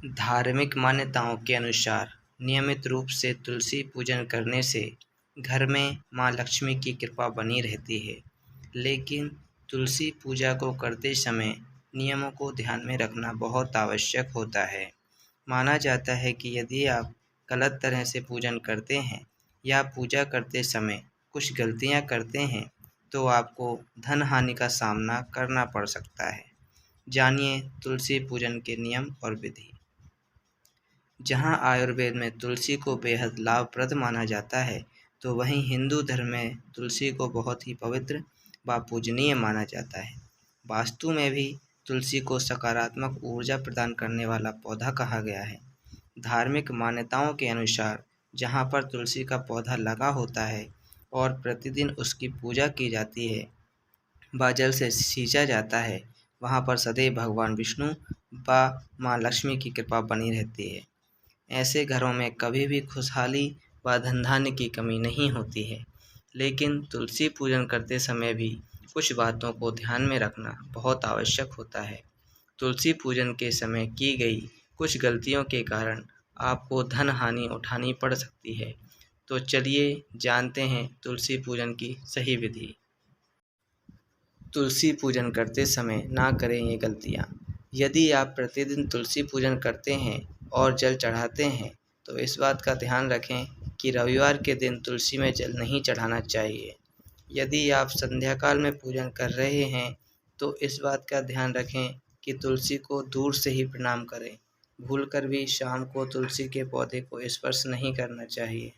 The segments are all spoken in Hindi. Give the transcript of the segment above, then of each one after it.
धार्मिक मान्यताओं के अनुसार नियमित रूप से तुलसी पूजन करने से घर में माँ लक्ष्मी की कृपा बनी रहती है। लेकिन तुलसी पूजा को करते समय नियमों को ध्यान में रखना बहुत आवश्यक होता है। माना जाता है कि यदि आप गलत तरह से पूजन करते हैं या पूजा करते समय कुछ गलतियां करते हैं तो आपको धन हानि का सामना करना पड़ सकता है। जानिए तुलसी पूजन के नियम और विधि। जहाँ आयुर्वेद में तुलसी को बेहद लाभप्रद माना जाता है, तो वहीं हिंदू धर्म में तुलसी को बहुत ही पवित्र व पूजनीय माना जाता है। वास्तु में भी तुलसी को सकारात्मक ऊर्जा प्रदान करने वाला पौधा कहा गया है। धार्मिक मान्यताओं के अनुसार जहाँ पर तुलसी का पौधा लगा होता है और प्रतिदिन उसकी पूजा की जाती है व जल से सींचा जाता है, वहाँ पर सदैव भगवान विष्णु व माँ लक्ष्मी की कृपा बनी रहती है। ऐसे घरों में कभी भी खुशहाली व धन धान्य की कमी नहीं होती है। लेकिन तुलसी पूजन करते समय भी कुछ बातों को ध्यान में रखना बहुत आवश्यक होता है। तुलसी पूजन के समय की गई कुछ गलतियों के कारण आपको धन हानि उठानी पड़ सकती है। तो चलिए जानते हैं तुलसी पूजन की सही विधि। तुलसी पूजन करते समय ना करें ये गलतियाँ। यदि आप प्रतिदिन तुलसी पूजन करते हैं और जल चढ़ाते हैं तो इस बात का ध्यान रखें कि रविवार के दिन तुलसी में जल नहीं चढ़ाना चाहिए। यदि आप संध्या काल में पूजन कर रहे हैं तो इस बात का ध्यान रखें कि तुलसी को दूर से ही प्रणाम करें। भूलकर भी शाम को तुलसी के पौधे को स्पर्श नहीं करना चाहिए।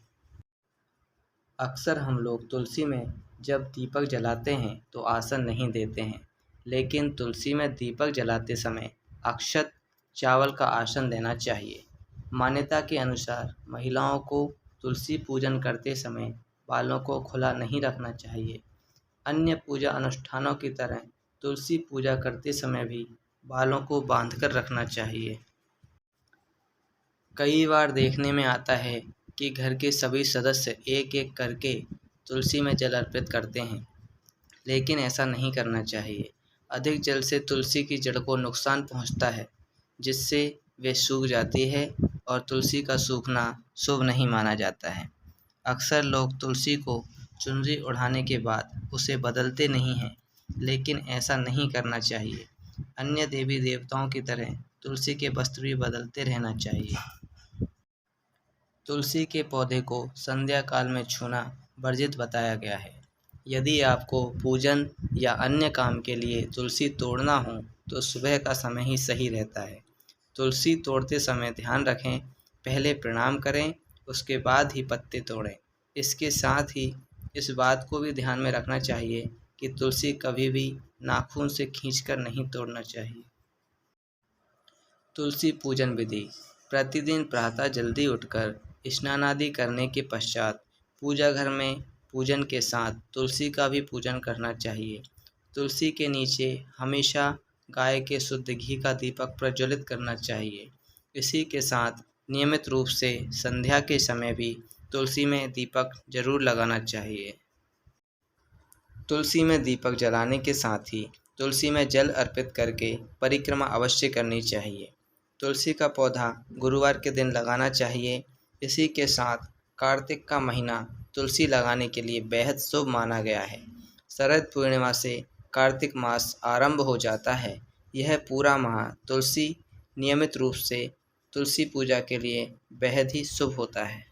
अक्सर हम लोग तुलसी में जब दीपक जलाते हैं तो आसन नहीं देते हैं, लेकिन तुलसी में दीपक जलाते समय अक्षत चावल का आसन देना चाहिए। मान्यता के अनुसार महिलाओं को तुलसी पूजन करते समय बालों को खुला नहीं रखना चाहिए। अन्य पूजा अनुष्ठानों की तरह तुलसी पूजा करते समय भी बालों को बांधकर रखना चाहिए। कई बार देखने में आता है कि घर के सभी सदस्य एक एक करके तुलसी में जल अर्पित करते हैं, लेकिन ऐसा नहीं करना चाहिए। अधिक जल से तुलसी की जड़ को नुकसान पहुंचता है, जिससे वे सूख जाती है और तुलसी का सूखना शुभ नहीं माना जाता है। अक्सर लोग तुलसी को चुनरी ओढ़ाने के बाद उसे बदलते नहीं हैं, लेकिन ऐसा नहीं करना चाहिए। अन्य देवी देवताओं की तरह तुलसी के वस्त्र भी बदलते रहना चाहिए। तुलसी के पौधे को संध्या काल में छूना वर्जित बताया गया है। यदि आपको पूजन या अन्य काम के लिए तुलसी तोड़ना हो तो सुबह का समय ही सही रहता है। तुलसी तोड़ते समय ध्यान रखें, पहले प्रणाम करें, उसके बाद ही पत्ते तोड़ें। इसके साथ ही इस बात को भी ध्यान में रखना चाहिए कि तुलसी कभी भी नाखून से खींचकर नहीं तोड़ना चाहिए। तुलसी पूजन विधि। प्रतिदिन प्रातः जल्दी उठकर स्नान आदि करने के पश्चात पूजा घर में पूजन के साथ तुलसी का भी पूजन करना चाहिए। तुलसी के नीचे हमेशा गाय के शुद्ध घी का दीपक प्रज्वलित करना चाहिए। इसी के साथ नियमित रूप से संध्या के समय भी तुलसी में दीपक जरूर लगाना चाहिए। तुलसी में दीपक जलाने के साथ ही तुलसी में जल अर्पित करके परिक्रमा अवश्य करनी चाहिए। तुलसी का पौधा गुरुवार के दिन लगाना चाहिए। इसी के साथ कार्तिक का महीना तुलसी लगाने के लिए बेहद शुभ माना गया है। शरद पूर्णिमा से कार्तिक मास आरंभ हो जाता है। यह पूरा माह तुलसी नियमित रूप से तुलसी पूजा के लिए बेहद ही शुभ होता है।